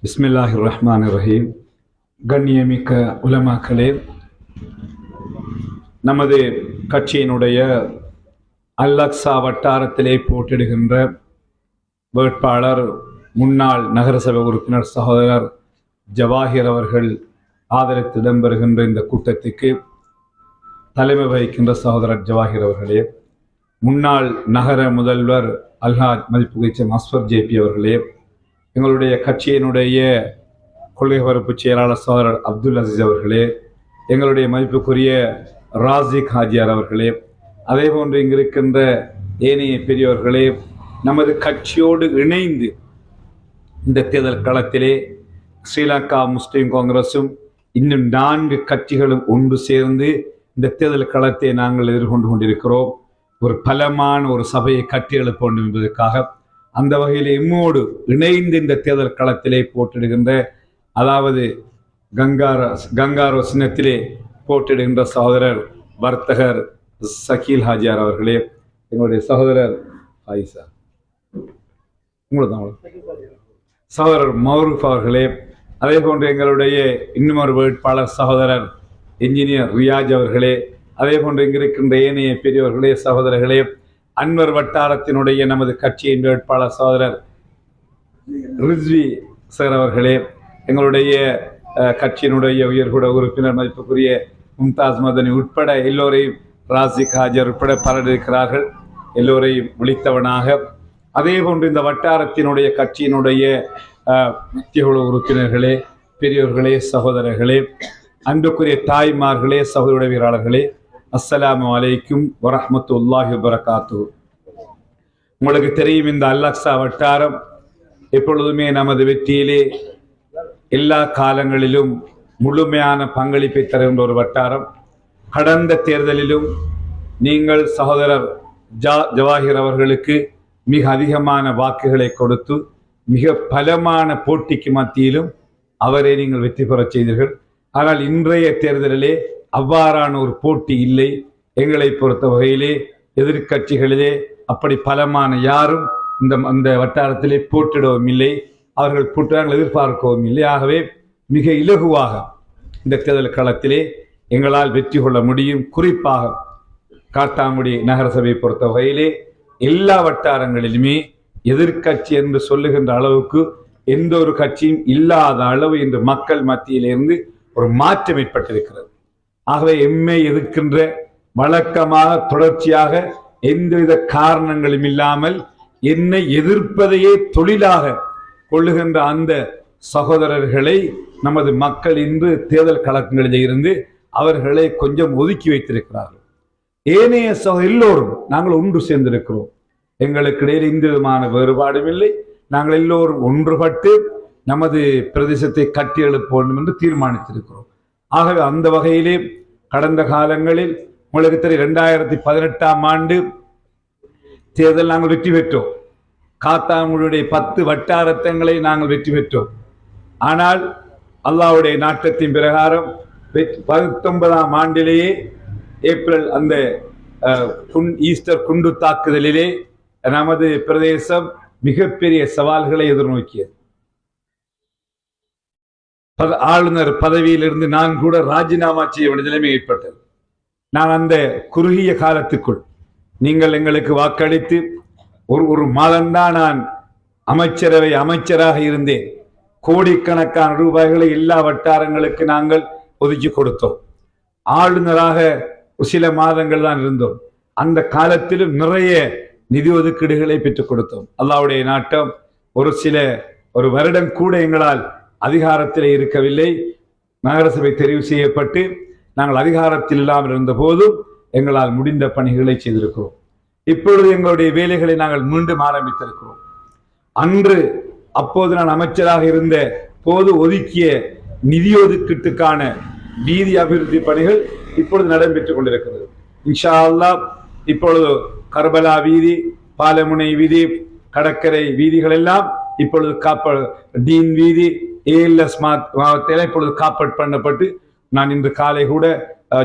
பிஸ்மில்லாஹிர் ரஹ்மானிர் ரஹீம். கண்ணியமிக்க உலமாக்களே, நமது கட்சியினுடைய அல்-அக்ஸா வட்டாரத்திலே போட்டிடுகின்ற வேட்பாளர் முன்னாள் நகரசபை உறுப்பினர் சகோதரர் ஜவாஹிர் அவர்கள் ஆதரித்து இடம்பெறுகின்ற இந்த கூட்டத்துக்கு தலைமை வகிக்கின்ற சகோதரர் ஜவாஹிர் அவர்களே, முன்னாள் நகர முதல்வர் அல்ஹாஜ் மதிப்புக்குரிய அஸ்வர் ஜேபி அவர்களே, எங்களுடைய கட்சியினுடைய கொள்கை பரப்பு செயலாளர் சகோதரர் அப்துல் அசீஸ் அவர்களே, எங்களுடைய மதிப்புக்குரிய ராசிக் ஹாஜியார் அவர்களே, அதே போன்று இங்கிருக்கின்ற ஏனைய பெரியவர்களே, நமது கட்சியோடு இணைந்து இந்த தேர்தல் களத்திலே ஸ்ரீலங்கா முஸ்லிம் காங்கிரஸும் இன்னும் 4 கட்சிகளும் ஒன்று சேர்ந்து இந்த தேர்தல் களத்தை நாங்கள் எதிர்கொண்டு கொண்டிருக்கிறோம். ஒரு பலமான ஒரு சபையை கட்டியெழுப்ப வேண்டும் என்பதற்காக அந்த வகையில் எம்மோடு இணைந்து இந்த தேர்தல் களத்திலே போட்டிடுகின்ற, அதாவது கங்காரோ சின்னத்திலே போட்டிடுகின்ற சகோதரர் வர்த்தகர் சக்கீல் ஹாஜியார் அவர்களே, எங்களுடைய சகோதரர் ஆயிஷா சகோதரர் மௌரூஃப் அவர்களே, அதே போன்று எங்களுடைய இன்னுமொரு வேட்பாளர் சகோதரர் இன்ஜினியர் ரியாஜ் அவர்களே, அதே போன்று இங்கிருக்கின்ற ஏனைய பெரியவர்களே, சகோதரர்களே, அன்வர் வட்டாரத்தினுடைய நமது கட்சியின் வேட்பாளர் சகோதரர் ரிஸ்வி சார் அவர்களே, எங்களுடைய கட்சியினுடைய உயர்குட உறுப்பினர் மதிப்புக்குரிய மும்தாஸ் மதனி உட்பட எல்லோரையும், ராசிக் ஹாஜர் உட்பட பலர் இருக்கிறார்கள், எல்லோரையும் விழித்தவனாக, அதே போன்று இந்த வட்டாரத்தினுடைய கட்சியினுடைய மத்திய குழு உறுப்பினர்களே, பெரியோர்களே, சகோதரர்களே, அன்புக்குரிய தாய்மார்களே, சகோதர வீராளர்களே, அஸ்ஸலாமு அலைக்கும் வரஹ்மத்துல்லாஹி வபரகாத்துஹு. உங்களுக்கு தெரியும், இந்த அல்-அக்ஸா வட்டாரம் எப்பொழுதுமே நமது வெற்றியிலே எல்லா காலங்களிலும் முழுமையான பங்களிப்பை தருகின்ற ஒரு வட்டாரம். கடந்த தேர்தலிலும் நீங்கள் சகோதரர் ஜவாஹிர் அவர்களுக்கு மிக அதிகமான வாக்குகளை கொடுத்து மிக பலமான போட்டிக்கு மத்தியிலும் அவரை நீங்கள் வெற்றி பெறச் செய்தீர்கள். ஆனால் இன்றைய தேர்தலிலே அவ்வாறான ஒரு போட்டி இல்லை. எங்களை பொறுத்த வகையிலே எதிர்கட்சிகளிலே அப்படி பலமான யாரும் அந்த வட்டாரத்திலே போட்டிடவும் இல்லை, அவர்கள் போட்டியார்கள் எதிர்பார்க்கவும் இல்லை. ஆகவே மிக இலகுவாக இந்த தேர்தல் களத்திலே எங்களால் வெற்றி கொள்ள முடியும். குறிப்பாக காத்தாங்குடி நகரசபை பொறுத்த வகையிலே எல்லா வட்டாரங்களிலுமே எதிர்கட்சி என்று சொல்லுகின்ற அளவுக்கு எந்த ஒரு கட்சியும் இல்லாத அளவு இன்று மக்கள் மத்தியிலிருந்து ஒரு மாற்றம் ஏற்பட்டிருக்கிறது. ஆகவே எம்மை எதிர்க்கின்ற வழக்கமாக தொடர்ச்சியாக எந்தவித காரணங்களும் இல்லாமல் என்னை எதிர்ப்பதையே தொழிலாக கொள்ளுகின்ற அந்த சகோதரர்களை நமது மக்கள் இன்று தேர்தல் களங்களில் இருந்து அவர்களை கொஞ்சம் ஒதுக்கி வைத்திருக்கிறார்கள். ஏனைய எல்லோரும் நாங்கள் ஒன்று சேர்ந்திருக்கிறோம். எங்களுக்கு இடையில் எந்த விதமான வேறுபாடும் இல்லை. நாங்கள் எல்லோரும் ஒன்றுபட்டு நமது பிரதேசத்தை கட்டி எழுப்ப வேண்டும் என்று தீர்மானித்திருக்கிறோம். ஆகவே அந்த வகையிலே கடந்த காலங்களில் உங்களுக்கு தெரியும், 2018ஆம் ஆண்டு தேர்தல் நாங்கள் வெற்றி பெற்றோம். காத்தாங்குடியுடைய 10 வட்டாரத்தங்களை நாங்கள் வெற்றி பெற்றோம். ஆனால் அல்லாஹ்வுடைய நாட்டத்தின் பிரகாரம் 19ஆம் ஆண்டிலேயே ஏப்ரல் அந்த ஈஸ்டர் குண்டு தாக்குதலிலே நமது பிரதேசம் மிகப்பெரிய சவால்களை எதிர்நோக்கியது. ஆளுநர் பதவியிலிருந்து நான் கூட ராஜினாமா செய்ய வேண்டிய நிலைமை ஏற்பட்டது. நான் அந்த குறுகிய காலத்துக்குள் நீங்கள் எங்களுக்கு வாக்களித்து ஒரு மாதம்தான் நான் அமைச்சராக இருந்தேன். கோடிக்கணக்கான ரூபாய்களை எல்லா வட்டாரங்களுக்கு நாங்கள் ஒதுக்கி கொடுத்தோம். ஆளுநராக சில மாதங்கள் தான் இருந்தோம். அந்த காலத்திலும் நிறைய நிதி ஒதுக்கீடுகளை பெற்றுக் கொடுத்தோம். அல்லாஹ்வுடைய நாட்டம் ஒரு வருடம் கூட எங்களால் அதிகாரத்தில் இருக்கவில்லை. நகரசபை தெரிவு செய்யப்பட்டு நாங்கள் அதிகாரத்தில் இல்லாமல் இருந்த போதும் எங்களால் முடிந்த பணிகளை செய்திருக்கிறோம். இப்பொழுது எங்களுடைய வேலைகளை நாங்கள் மீண்டும் ஆரம்பித்திருக்கிறோம். அப்போது நான் அமைச்சராக இருந்த போது ஒதுக்கிய நிதி ஒதுக்கீட்டுக்கான வீதி அபிவிருத்தி பணிகள் இப்பொழுது நடைபெற்றுக் கொண்டிருக்கிறது. இன்ஷா அல்லாஹ் இப்பொழுது கர்பலா வீதி, பாலமுனை வீதி, கடற்கரை வீதிகள் எல்லாம் இப்பொழுது டீன் வீதி, ALS மாவட்டத்தில் இப்பொழுது காப்பட் பண்ணப்பட்டு நான் இன்று காலை கூட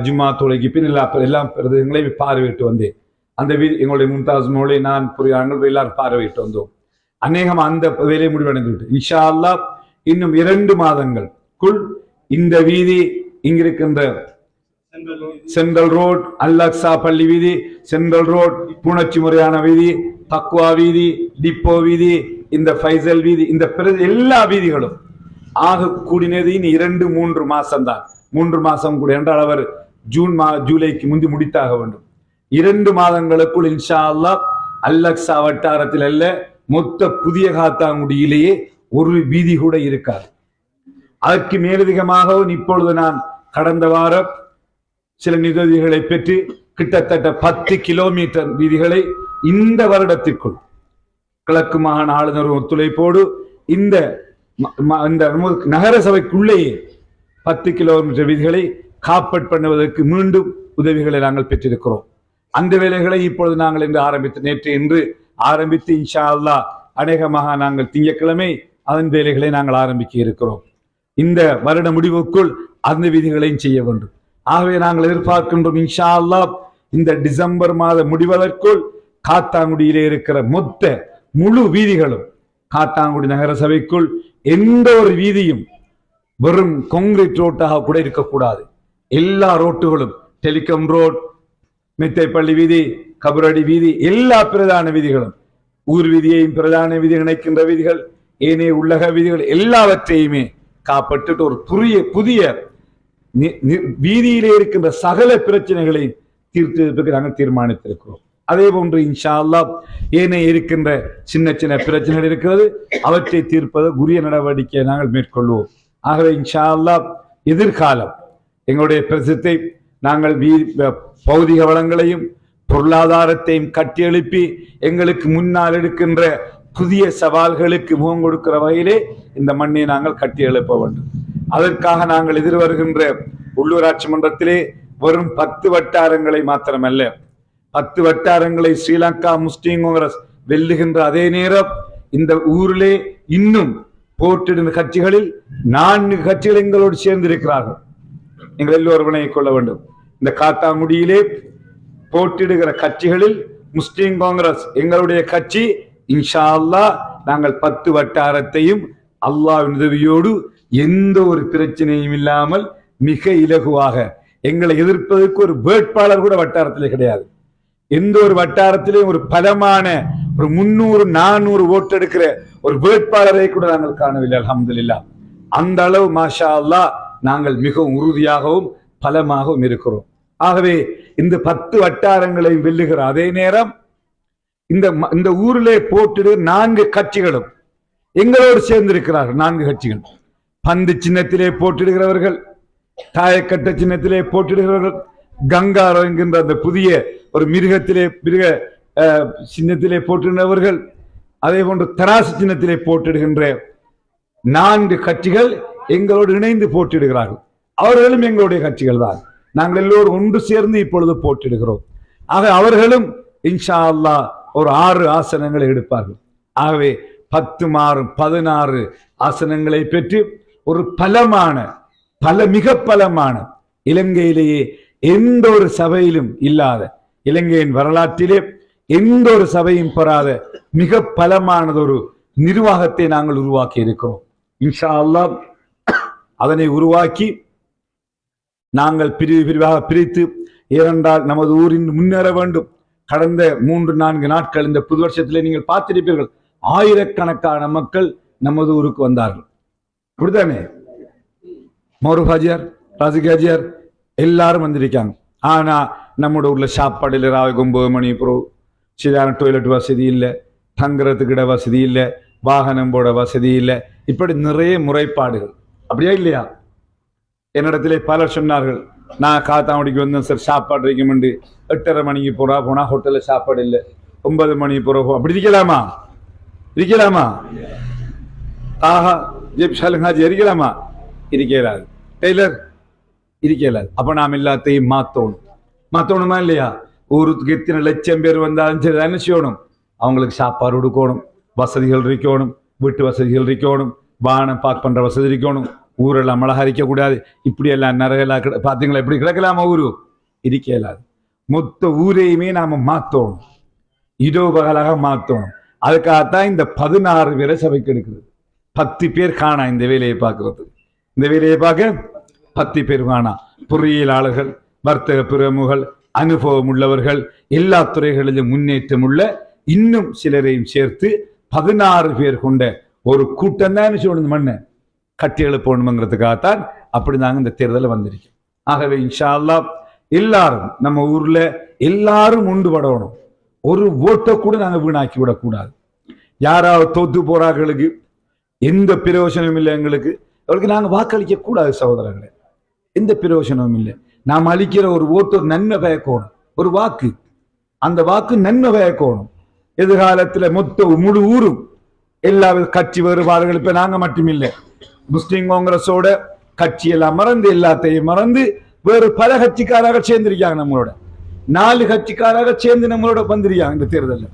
ஜும்மா தொழுகைக்கு பின் எல்லாம் பிரதேசங்களையும் பார்வையிட்டு வந்தேன். அந்த வீதி எங்களுடைய மும்தாஸ் மோளை நான் எல்லாரும் பார்வையிட்டு வந்தோம். அநேகம் அந்த வேலை முடிவடைந்து விட்டு இன்ஷா அல்லாஹ் இன்னும் 2 மாதங்களுக்குள் இந்த வீதி இங்கிருக்கின்ற சென்ட்ரல் ரோட், அல்-அக்ஸா பள்ளி வீதி, சென்ட்ரல் ரோட், பூனச்சி முறையான வீதி, தக்வா வீதி, டிப்போ வீதி, இந்த ஃபைசல் வீதி, இந்த எல்லா வீதிகளும் ஆக கூடினது இனி 2-3 மாசம் தான். 3 மாசம் கூட என்றால் அவர் ஜூலைக்கு முந்தி முடித்தாக வேண்டும். 2 மாதங்களுக்குள் இன்ஷா அல்லாஹ் அல்-அக்ஸா வட்டாரத்தில் அல்ல, மொத்த புதிய காத்தாங்குடியிலேயே ஒரு வீதி கூட இருக்காது. அதற்கு மேலதிகமாகவும் இப்பொழுது நான் கடந்த வாரம் சில நிதிகளை பெற்று கிட்டத்தட்ட 10 கிலோமீட்டர் வீதிகளை இந்த வருடத்திற்குள் கிழக்கு மாகாண ஆளுநர் ஒத்துழைப்போடு இந்த நகர சபைக்குள்ளேயே 10 கிலோமீட்டர் வீதிகளை காப்பட் பண்ணுவதற்கு மீண்டும் உதவிகளை நாங்கள் பெற்றிருக்கிறோம். அந்த வேலைகளை இப்பொழுது நாங்கள் நேற்று ஆரம்பித்து இன்ஷா அல்லாஹ் அநேகமாக நாங்கள் திங்கட்கிழமை அதன் வேலைகளை நாங்கள் ஆரம்பிக்க இருக்கிறோம். இந்த வருட முடிவுக்குள் அந்த விதிகளையும் செய்ய வேண்டும். ஆகவே நாங்கள் எதிர்பார்க்கின்றோம் இன்ஷா அல்லாஹ் இந்த டிசம்பர் மாத முடிவதற்குள் காத்தாங்குடியிலே இருக்கிற மொத்த முழு வீதிகளும், காத்தாங்குடி நகர சபைக்குள் எந்த ஒரு வீதியும் வெறும் கான்கிரீட் ரோட்டாக கூட இருக்கக்கூடாது. எல்லா ரோட்டுகளும், டெலிகாம் ரோட், மெத்தைப்பள்ளி வீதி, கபரடி வீதி, எல்லா பிரதான வீதிகளும், ஊர் வீதியையும் பிரதான வீதி இணைக்கின்ற வீதிகள், ஏனைய உள்ளக வீதிகள் எல்லாவற்றையுமே காப்பட்டு ஒரு புதிய வீதியிலே இருக்கின்ற சகல பிரச்சனைகளை தீர்த்ததற்கு நாங்கள் தீர்மானித்திருக்கிறோம். அதே போன்று இன்ஷா அல்லாஹ் ஏனைய இருக்கின்ற சின்ன சின்ன பிரச்சனைகள் இருக்கிறது, அவற்றை தீர்ப்பது உரிய நடவடிக்கையை நாங்கள் மேற்கொள்வோம். ஆகவே இன்ஷா அல்லாஹ் எதிர்காலம் எங்களுடைய பிரசித்தை நாங்கள் பௌதிக வளங்களையும் பொருளாதாரத்தையும் கட்டியெழுப்பி எங்களுக்கு முன்னால் எடுக்கின்ற புதிய சவால்களுக்கு முகம் கொடுக்கிற வகையிலே இந்த மண்ணை நாங்கள் கட்டி எழுப்ப வேண்டும். அதற்காக நாங்கள் எதிர்வருகின்ற உள்ளூராட்சி மன்றத்திலே வெறும் 10 வட்டாரங்களை மாத்திரமல்ல, 10 வட்டாரங்களை ஸ்ரீலங்கா முஸ்லிம் காங்கிரஸ் வெல்லுகின்ற அதே நேரம் இந்த ஊரிலே இன்னும் போட்டியிடுகிற கட்சிகளில் 4 கட்சிகள் எங்களோடு சேர்ந்திருக்கிறார்கள். நீங்கள் எல்லோரும் விளங்கிக் கொள்ள வேண்டும். இந்த காத்தாங்குடியிலே போட்டியிடுகிற கட்சிகளில் முஸ்லிம் காங்கிரஸ் எங்களுடைய கட்சி இன்ஷா அல்லாஹ் நாங்கள் 10 வட்டாரத்தையும் அல்லாஹ்வின் உதவியோடு எந்த ஒரு பிரச்சனையும் இல்லாமல் மிக இலகுவாக எங்களை எதிர்ப்பதற்கு ஒரு வேட்பாளர் கூட வட்டாரத்திலே கிடையாது. எந்த ஒரு வட்டாரத்திலேயும் ஒரு பலமான ஒரு 300-400 ஓட்டு எடுக்கிற ஒரு வேட்பாளரை கூட நாங்கள் காணவில்லை. அல்ஹம்துலில்லாஹ். அந்த அளவு மாஷா அல்லாஹ் நாங்கள் மிகவும் உறுதியாகவும் பலமாகவும் இருக்கிறோம். ஆகவே இந்த 10 வட்டாரங்களை வெல்லுகிற அதே நேரம் இந்த ஊரிலே போட்டிடு 4 கட்சிகளும் எங்களோடு சேர்ந்திருக்கிறார்கள். 4 கட்சிகள் பந்து சின்னத்திலே போட்டிடுகிறவர்கள், தாயக்கட்ட சின்னத்திலே போட்டிடுகிறவர்கள், கங்காரோ என்கின்ற அந்த புதிய ஒரு மிருக சின்னத்திலே போட்டிடுகிறவர்கள், அதே போன்று தராசு சின்னத்திலே போட்டிடுகின்ற 4 கட்சிகள் எங்களோடு இணைந்து போட்டிடுகிறார்கள். அவர்களும் எங்களுடைய கட்சிகள் தான். நாங்கள் எல்லோரும் ஒன்று சேர்ந்து இப்பொழுது போட்டிடுகிறோம். ஆக அவர்களும் இன்ஷா அல்லாஹ் ஒரு 6 ஆசனங்களை எடுப்பார்கள். ஆகவே 10 மாறும் 16 ஆசனங்களை பெற்று ஒரு மிக பலமான இலங்கையிலேயே எந்த ஒரு சபையிலும் இல்லாத, இலங்கையின் வரலாற்றிலே எந்த ஒரு சபையும் பெறாத மிக பலமானதொரு நிர்வாகத்தை நாங்கள் உருவாக்கி இருக்கிறோம். இன்ஷா அல்லாஹ் அதனை உருவாக்கி நாங்கள் பிரிவாக பிரித்து, ஏனென்றால் நமது ஊரின் முன்னேற வேண்டும். கடந்த 3-4 நாட்கள் இந்த புது வருஷத்திலே நீங்கள் பார்த்திருப்பீர்கள், ஆயிரக்கணக்கான மக்கள் நமது ஊருக்கு வந்தார்கள். அப்படித்தானே? மௌரூப் ஹாஜியார், ராசிக் ஹாஜியார் எல்லாரும் வந்திருக்காங்க. ஆனா நம்முடைய ஊர்ல சாப்பாடு இல்லை, 9 மணி பிறகு சரியான டாய்லெட் வசதி இல்லை, தங்குறதுக்கு இட வசதி இல்லை, வாகனம் போட வசதி இல்லை, இப்படி நிறைய முறைப்பாடுகள். அப்படியா இல்லையா? என்னிடத்திலே பலர் சொன்னார்கள், நான் காத்தாங்குடிக்கு வந்தேன் சார், சாப்பாடு வைக்குமெண்டு 8:30 மணிக்கு போனா ஹோட்டல்ல சாப்பாடு இல்லை, 9 மணி பிறகு அப்படி இருக்கலாமா? ஆஹா ஜெப்ஷாலுங்காஜி இருக்கலாமா? இருக்கலாது. டெய்லர் இருக்கலாது. அப்ப நாம் எல்லாத்தையும் மாத்தணுமா இல்லையா? ஊருக்கு எத்தனை லட்சம் பேர் வந்தாலும் சரி, என்ன செய்யணும்? அவங்களுக்கு சாப்பாடு கொடுக்கணும், வசதிகள் இருக்கணும், வீட்டு வசதிகள் இருக்கணும், வாகனம் பார்க் பண்ற வசதி இருக்கணும், ஊரெல்லாம் அழகா இருக்கக்கூடாது. இப்படி எல்லாம் நிறைய பார்த்தீங்களா? இப்படி கிடக்கலாமா? ஊரு இருக்கலாது. மொத்த ஊரையுமே நாம மாத்தணும், இடோபகலாக மாத்தணும். அதுக்காகத்தான் இந்த 16 பேரை சபைக்கு எடுக்கிறது. 10 பேர் காணா இந்த வேலையை பார்க்கறது. இந்த வேலையை பார்க்க 10 பேர் காணா. பொறியியலாளர்கள், வர்த்தக பிரமுகர்கள், அனுபவம் உள்ளவர்கள், எல்லா துறைகளிலும் முன்னேற்றம் உள்ள இன்னும் சிலரையும் சேர்த்து 16 பேர் கொண்ட ஒரு கூட்டம் தான் சொல்லணும். மண்ணை கட்டி எழுப்பணுங்கிறதுக்காகத்தான் அப்படி நாங்கள் இந்த தேர்தலில் வந்திருக்கோம். ஆகவே இன்ஷா அல்லாஹ் எல்லாரும் நம்ம ஊர்ல எல்லாரும் ஒன்றுபடணும். ஒரு ஓட்டை கூட நாங்கள் வீணாக்கி விடக்கூடாது. யாராவது தோத்து போறார்களுக்கு எந்த பிரயோஜனமும் இல்லை. எங்களுக்கு அவருக்கு நாங்கள் வாக்களிக்க கூடாது சகோதரர்களே. எந்த பிரயோஜனமும் இல்லை. நாம் அளிக்கிற ஒரு ஓட்டு ஒரு நன்மை பயக்கணும். ஒரு வாக்கு, அந்த வாக்கு நன்மை பயக்கணும். எதிர்காலத்தில் மொத்த முழு ஊரும் எல்லா கட்சி வேறுபாடுகள் இப்ப நாங்க மட்டுமில்லை, முஸ்லிம் காங்கிரஸோட கட்சி எல்லாம் மறந்து எல்லாத்தையும் மறந்து வேறு பல கட்சிக்காராக சேர்ந்திருக்காங்க. நம்மளோட 4 கட்சிக்காராக சேர்ந்து நம்மளோட வந்திருக்காங்க இந்த தேர்தலில்.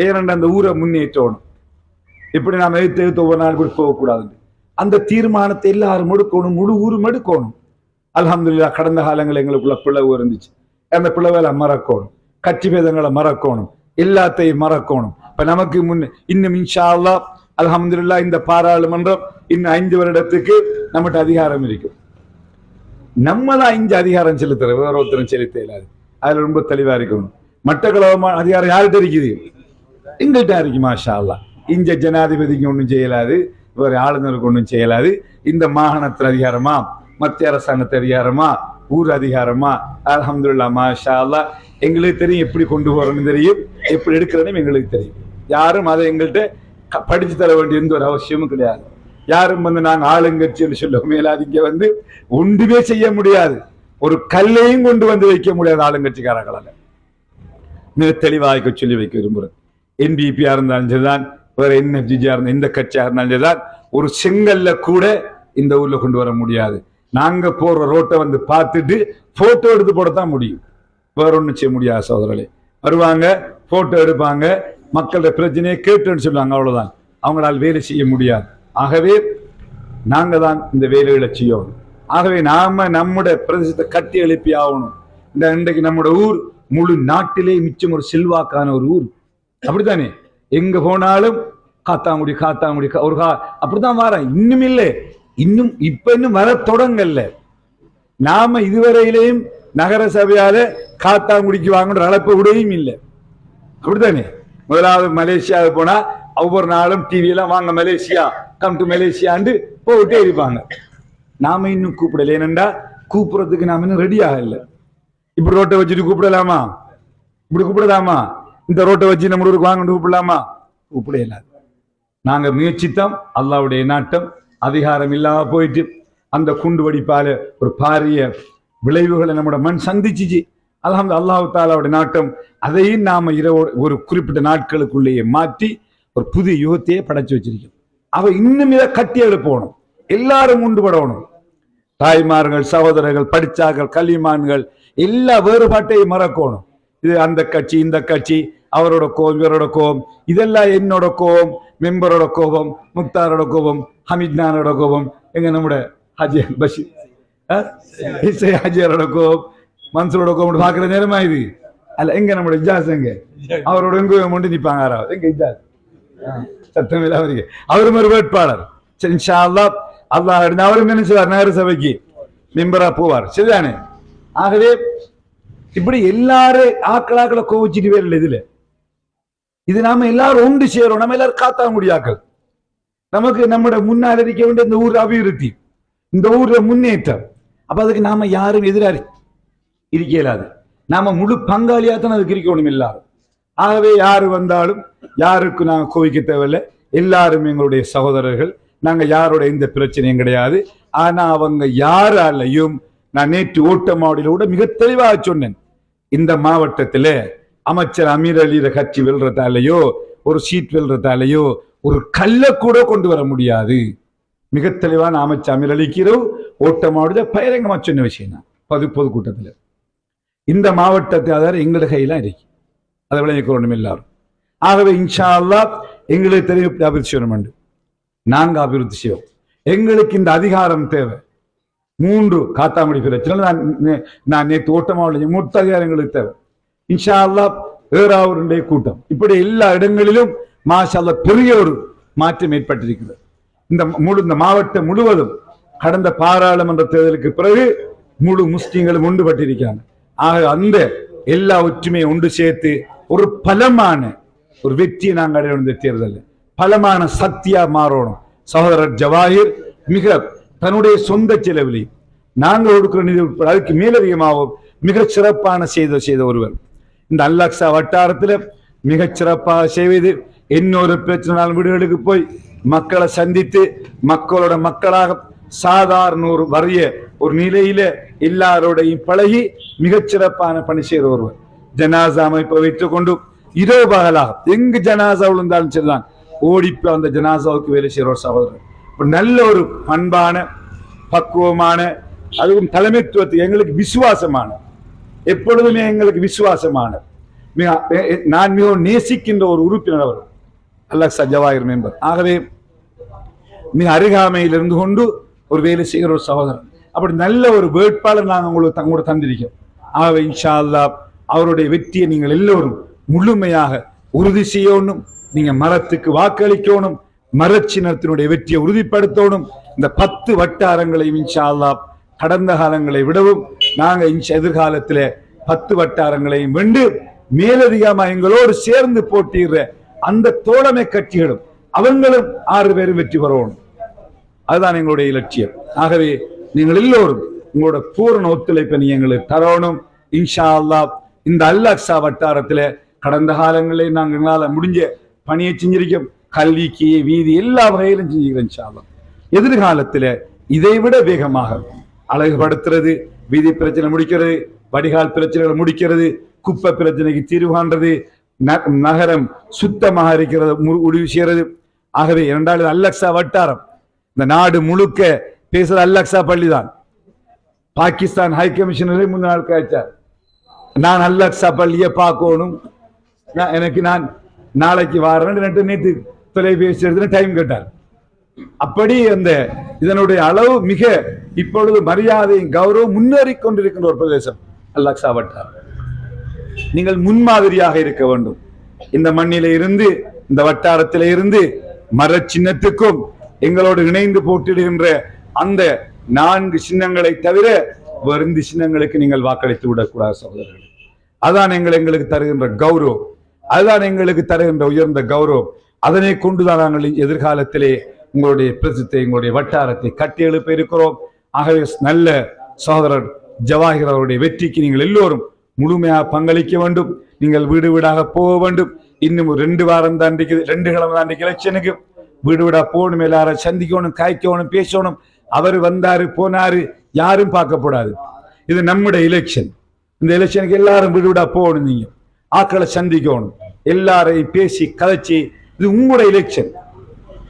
ஏனென்ற அந்த ஊரை முன்னேற்றணும். இப்படி நாம் எழுத்து ஒவ்வொரு நாள் கூட போகக்கூடாது. அந்த தீர்மானத்தை எல்லாரும் எடுக்கணும், முழு ஊரும் எடுக்கணும். அல்ஹம்துலில்லாஹ் கடந்த காலங்கள் எங்களுக்குள்ள பிளவு இருந்துச்சு. அந்த பிளவுகளை மறக்கணும், கட்சி பேதங்களை மறக்கணும், எல்லாத்தையும் மறக்கணும். இப்ப நமக்கு இன்னும் இன்ஷா அல்லாஹ் அல்ஹம்துலில்லாஹ் இந்த பாராளுமன்றம் இன்னும் 5 வருடத்துக்கு நம்மகிட்ட அதிகாரம் இருக்கும். நம்மதான் 5 அதிகாரம் செலுத்துற, வேற ஒருத்தரும் செலுத்த இயலாது. அதுல ரொம்ப தெளிவா இருக்கணும். மட்டக்களவு அதிகாரம் யார்கிட்ட இருக்குது? எங்கள்கிட்ட இருக்கு. மாஷா அல்லாஹ். இங்க ஜனாதிபதிக்கு ஒன்றும் செய்யலாது, வேற ஆளுநருக்கு ஒன்றும் செய்யலாது. இந்த மாகாணத்தில் அதிகாரமா, மத்திய அரசாங்கத்து அதிகாரமா, ஊர் அதிகாரமா, அல்ஹம்துலில்லாஹ் மாஷா அல்லாஹ். எங்களுக்கு தெரியும் எப்படி கொண்டு போறோம்னு தெரியும், எப்படி எடுக்கிறதுன்னு எங்களுக்கு தெரியும். யாரும் அதை எங்கள்கிட்ட படிச்சு தர வேண்டிய எந்த ஒரு அவசியமும் கிடையாது. யாரும் நாங்க ஆளுங்கட்சின்னு சொல்ல மேலாது. இங்க ஒன்றுமே செய்ய முடியாது, ஒரு கல்லையும் கொண்டு வைக்க முடியாது ஆளுங்கட்சிக்காரங்களால. மிக தெளிவாக சொல்லி வைக்க விரும்புறேன். என்பிபியா இருந்தாலும் சரிதான், வேற என்எஃப்ஜியா இருந்த எந்த கட்சியா இருந்தாலும் சரிதான், ஒரு செங்கல்ல கூட இந்த ஊர்ல கொண்டு வர முடியாது. நாங்க போற ரோட்டை பார்த்துட்டு போட்டோ எடுத்து போடத்தான் முடியும், வேற ஒன்றும் செய்ய முடியாது சகோதரர்களே. வருவாங்க, போட்டோ எடுப்பாங்க, மக்களோட பிரச்சனையை கேட்டுன்னு சொல்லுவாங்க, அவ்வளவுதான். அவங்களால் வேலை செய்ய முடியாது. ஆகவே நாங்க தான் இந்த வேலைகளை செய்யணும். ஆகவே நாம நம்முடைய பிரதேசத்தை கட்டி எழுப்பி ஆகணும். இன்றைக்கு நம்முடைய ஊர் முழு நாட்டிலே மிச்சம் ஒரு செல்வாக்கான ஒரு ஊர். அப்படித்தானே? எங்க போனாலும் காத்தாங்குடி காத்தாங்குடி ஒரு அப்படித்தான் வர. இன்னும் இல்லை, இன்னும் வர தொடங்கல. நாம இதுவரையிலேயும் நகர சபையால காத்தாங்குடிக்கு வாங்குற அழைப்பு விடையும் இல்லை. அப்படித்தானே? முதலாவது மலேசியாவுக்கு போனா ஒவ்வொரு நாளும் டிவியெல்லாம் வாங்க மலேசியா, கம் டு மலேசியாண்டு போயிட்டே இருப்பாங்க. நாம இன்னும் கூப்பிடல. ஏனென்றா கூப்பிடுறதுக்கு நாம இன்னும் ரெடியாக இல்லை. இப்படி ரோட்டை வச்சுட்டு கூப்பிடலாமா? இப்படி கூப்பிடலாமா? இந்த ரோட்டை வச்சு நம்ம ஊருக்கு வாங்க கூப்பிடலாமா? கூப்பிட இல்லாது. நாங்க முயற்சித்தோம். அல்லாவுடைய நாட்டம் அதிகாரம் இல்லாம போயிட்டு அந்த குண்டு வெடிப்பால ஒரு பாரிய விளைவுகளை நம்மளோட மண் சந்திச்சிச்சு. அல்லாஹ் தாலாவுடைய நாட்டம் அதையும் நாம ஒரு குறிப்பிட்ட நாட்களுக்குள்ளேயே மாற்றி ஒரு புதிய யுகத்தையே படைச்சு வச்சிருக்கோம். அவ இன்னும் இதை கட்டி எழுப்பணும், எல்லாரும் உண்டுபடணும். தாய்மார்கள், சகோதரர்கள், படிச்சார்கள், கல்விமான்கள் எல்லா வேறுபாட்டையும் மறக்கணும். இது அந்த கட்சி, இந்த கட்சி, அவரோட கோபம், இவரோட கோபம், இதெல்லாம் என்னோட கோபம், மெம்பரோட கோபம், முக்தாரோட கோபம், ஹமீத்னானோட கோபம், எங்க நம்முடைய ஹஜி பஷீர் ஹஜியரோட கோபம், மன்சூரோட கோபம் பாக்குற நேரமா இது அல்ல. எங்க நம்மளோட இஜாஸ் எங்க? அவரோட எங்க மட்டும் நிப்பாங்க. யாராவது எங்க இஜாஸ் சத்தம் இல்லாம அவரும் ஒரு வேட்பாளர். சரி, இன்ஷா அல்லாஹ் அல்லாஹ் அவரும் என்ன செய்வார்? நகர சபைக்கு மெம்பரா போவார். சரிதானே? ஆகவே இப்படி எல்லாரும் ஆக்களை கோவிச்சுட்டு வேற இதுல இது நாம எல்லாரும் ஒன்று சேரும். நம்ம எல்லாரும் காத்தாங்குடி ஆக்கள். நமக்கு நம்மட முன்னால் இருக்க வேண்டிய இந்த ஊர் அபிவிருத்தி, இந்த ஊர்ல முன்னேற்றம். அப்ப அதுக்கு நாம யாரும் எதிராக இருக்க இயலாது. நாம முழு பங்காளியாத்தான் அதுக்கு இருக்கணும் எல்லாரும். ஆகவே யாரு வந்தாலும் யாருக்கு நாங்க கோவிக்க தேவையில்லை. எல்லாரும் எங்களுடைய சகோதரர்கள். நாங்க யாரோட எந்த பிரச்சனையும் கிடையாது. ஆனா அவங்க யாராலையும், நான் நேற்று ஓட்டமாவடியில கூட மிக தெளிவாக சொன்னேன், இந்த மாவட்டத்துல அமைச்சர் அமீர் அலி கட்சி வெல்றதாலேயோ ஒரு சீட் வெல்றதாலேயோ ஒரு கல்ல கூட கொண்டு வர முடியாது. மிக தெளிவான அமைச்சர் அமீர் அலிக்கிறோ ஓட்டமாவடியில பகிரங்கமா சொன்ன விஷயம் தான் பொதுக்கூட்டத்தில். இந்த மாவட்டத்தை அதாவது எங்களுடைய கையெல்லாம் இருக்கு, அதை விளைவிக்கணும் எல்லாரும். ஆகவே இன்ஷா அல்லாஹ் எங்களுக்கு தெரியும் அபிவிருத்தி செய்யணும். நாங்க அபிவிருத்தி செய்வோம். எங்களுக்கு இந்த அதிகாரம் தேவை. 3 காத்தாங்குடி பிரச்சனை நான் நேற்று ஓட்டமாவட்ட மொத்த அதிகாரங்களுக்கு தேவை. இன்ஷா அல்லாஹ் ஏறாவூருடைய கூட்டம், இப்படி எல்லா இடங்களிலும் மாஷா அல்லாஹ் பெரிய ஒரு மாற்றம் ஏற்பட்டிருக்கிறது. இந்த மாவட்டம் முழுவதும் கடந்த பாராளுமன்ற தேர்தலுக்கு பிறகு முழு முஸ்லிம்களும் ஒன்றுபட்டிருக்காங்க. ஆக அந்த எல்லா ஒற்றுமையை ஒன்று சேர்த்து ஒரு பலமான ஒரு வெற்றியை நாங்கள் அடைய இந்த தேர்தலில் பலமான சக்தியா மாறணும். சகோதரர் ஜவாஹிர் மிக தன்னுடைய சொந்த செலவிலே நாங்கள் கொடுக்கிற நிதி உட்பட அதுக்கு மேலதிகமாகவும் மிக சிறப்பான செய்த ஒருவர். இந்த அல்-அக்ஸா வட்டாரத்தில் மிகச் சிறப்பாக செய்வது இன்னொரு பிரச்சனை வீடுகளுக்கு போய் மக்களை சந்தித்து மக்களோட மக்களாக சாதாரண ஒரு வறிய ஒரு நிலையில எல்லாரோடையும் பழகி மிகச் சிறப்பான பணி செய்த ஒருவர். ஜனாசா அமைப்பை வைத்துக் கொண்டு இரவு பகலாக எங்கு ஜனாசா விழுந்தாலும் சரிதான் ஓடிப்ப அந்த ஜனாசாவுக்கு வேலை செய்கிற ஒரு சகோதரர். நல்ல ஒரு பண்பான பக்குவமான அதுவும் தலைமைத்துவத்துக்கு எங்களுக்கு விசுவாசமான எப்பொழுதுமே எங்களுக்கு விசுவாசமான நான் மிகவும் நேசிக்கின்ற ஒரு உறுப்பினர் அவர் அல்-அக்ஸா ஜவாஹிர் மெம்பர். ஆகவே மிக அருகாமையில் இருந்து கொண்டு ஒரு வேலை செய்கிற ஒரு சகோதரர். அப்படி நல்ல ஒரு வேட்பாளர் நாங்கள் உங்களுக்கு தங்களோட தந்திருக்கோம். ஆகவே இன்ஷா அல்லாஹ் அவருடைய வெற்றியை நீங்கள் எல்லோரும் முழுமையாக உறுதி செய்யணும். நீங்க மரத்துக்கு வாக்களிக்கணும். மரச்சின்னத்தினுடைய வெற்றியை உறுதிப்படுத்தணும். இந்த 10 வட்டாரங்களையும் இன்ஷா அல்லாஹ் கடந்த காலங்களை விடவும் நாங்க எதிர்காலத்தில் 10 வட்டாரங்களையும் வென்று மேலதிகமா எங்களோடு சேர்ந்து போட்டியிடுற அந்த தோழமை கட்சிகளும் அவங்களும் 6 பேரும் வெற்றி பெறணும். அதுதான் எங்களுடைய இலட்சியம். ஆகவே நீங்கள் எல்லோரும் உங்களோட பூரண ஒத்துழைப்பை நீங்க எங்களுக்கு தரணும். இன்ஷா அல்லாஹ் இந்த அல்-அக்ஸா வட்டாரத்தில் கடந்த காலங்களில் நாங்கள் முடிஞ்ச பணியை செஞ்சிருக்கோம். கல்விக்கு வீதி எல்லா வகையிலும் செஞ்சுக்கிறோம். இன்ஷா அல்லாஹ் எதிர்காலத்தில் இதைவிட வேகமாக அழகுபடுத்துறது, வீதி பிரச்சனை முடிக்கிறது, வடிகால் பிரச்சனைகளை முடிக்கிறது, குப்பை பிரச்சனைக்கு தீர்வு காண்றது, நகரம் சுத்தமாக இருக்கிறது முடிவு செய்யறது. ஆகவே 2வது அல்-அக்ஸா வட்டாரம் இந்த நாடு முழுக்க பேசுற அல்-அக்ஸா பள்ளிதான். பாகிஸ்தான் ஹை கமிஷனரே முன்னாள் கேட்டார், நான் அல்-அக்ஸா பள்ளியை பார்க்கணும், எனக்கு நான் நாளைக்கு வாரேன் நேற்று தொலைபேசி எடுத்து டைம் கேட்டார். அப்படி அந்த இதனுடைய அளவு மிக இப்பொழுது மரியாதையும் கௌரவம் முன்னேறி கொண்டிருக்கின்ற ஒரு பிரதேசம் அல்-அக்ஸா வட்டாரம். நீங்கள் முன்மாதிரியாக இருக்க வேண்டும். இந்த மண்ணில இருந்து இந்த வட்டாரத்தில இருந்து மர சின்னத்துக்கும் எங்களோடு இணைந்து போட்டிடுகின்ற அந்த 4 சின்னங்களை தவிர வேறு சின்னங்களுக்கு நீங்கள் வாக்களித்து விடக்கூடாது சகோதரர்கள். அதான் எங்களுக்கு தருகின்ற கௌரவம், அதுதான் எங்களுக்கு தருகின்ற உயர்ந்த கௌரவம். அதனை கொண்டுதான் நாங்கள் எதிர்காலத்திலே உங்களுடைய பிரசித்தை உங்களுடைய வட்டாரத்தை கட்டி எழுப்ப இருக்கிறோம். ஆகவே நல்ல சகோதரர் ஜவாஹிர் அவருடைய வெற்றிக்கு நீங்கள் எல்லோரும் முழுமையாக பங்களிக்க வேண்டும். நீங்கள் வீடு வீடாக போக வேண்டும். இன்னும் 2 வாரம் தான் 2 கிழமை தான் எலெக்ஷனுக்கு வீடு வீடா போகணும். எல்லாரும் சந்திக்கணும், காய்க்கணும், பேசணும். அவர் வந்தாரு போனாரு யாரும் பார்க்கப்படாது. இது நம்முடைய எலெக்ஷன். இந்த எலெக்ஷனுக்கு எல்லாரும் வீடு வீடா போகணும். நீங்க ஆக்களை சந்திக்கணும், எல்லாரையும் பேசி கதைச்சி. இது உங்களுடைய எலெக்ஷன்,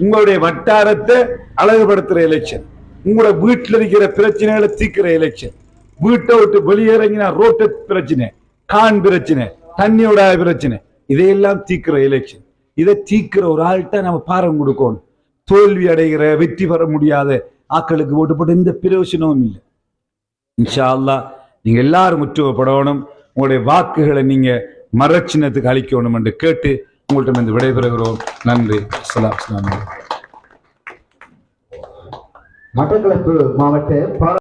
உங்களுடைய வட்டாரத்தை அழகுபடுத்துற எலெக்ஷன், உங்களோட வீட்டில் இருக்கிற பிரச்சனைகளை தீர்க்கிற எலெக்ஷன். வீட்டை விட்டு வெளியேறங்கினா ரோட்டு பிரச்சனை, கான் பிரச்சனை, தண்ணியோட பிரச்சனை, இதையெல்லாம் தீர்க்கிற எலெக்ஷன். இதை தீர்க்கிற ஒரு ஆள்கிட்ட நம்ம பாரம் கொடுக்கணும். தோல்வி அடைகிற வெற்றி பெற முடியாத ஆக்களுக்கு ஓட்டு போட்டு எந்த பிரயோஜனமும் இல்லை. இன்ஷா அல்லாஹ் நீங்க எல்லாரும் முற்றுகைப்படணும். உங்களுடைய வாக்குகளை நீங்க மரச்சின்னத்துக்கு அளிக்கணும் என்று கேட்டு உங்கள்கிட்ட இருந்து விடைபெறுகிறோம். நன்றி. அஸ்ஸலாமு அலைக்கும். மட்டக்களப்பு மாவட்ட